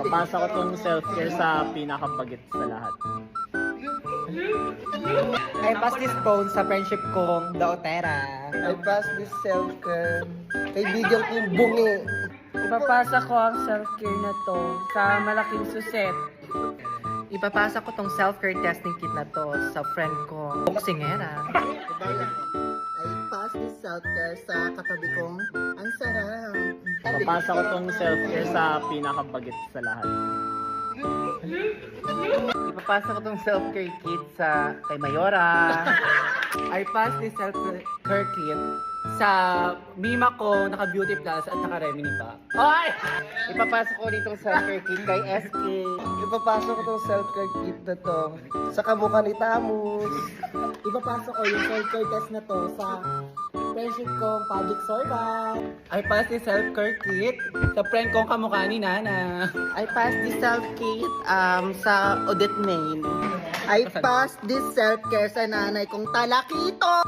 Papasa ko tong self-care sa pinakapagit sa lahat. I pass this phone sa friendship kong Daotera. I pass this self-care kaibigan kong bungi. Ipapasa ko ang self-care na to sa malaking suset. Ipapasa ko tong self-care testing kit na to sa friend ko, boksingera. I pass this self-care sa katabi kong ang sarap. Papasa ko tong self-care sa pinakapagit sa lahat. Ipapasa ko tong self-care kit sa kay Mayora. I pass this self-care kit sa mima ko, naka-beauty plus at naka-remini pa. Oy! Ipapasa ko ditong self-care kit kay SK. Ipapasok ko tong self-care kit na to sa kamukha ni Tamus. Ipapasok ko yung self-care test na to sa friendship kong public servant. I pass this self-care kit sa friend kong kamukha ni Nana. I pass this self-kit sa Odette Main. I pass this self-care sa nanay kong talakito.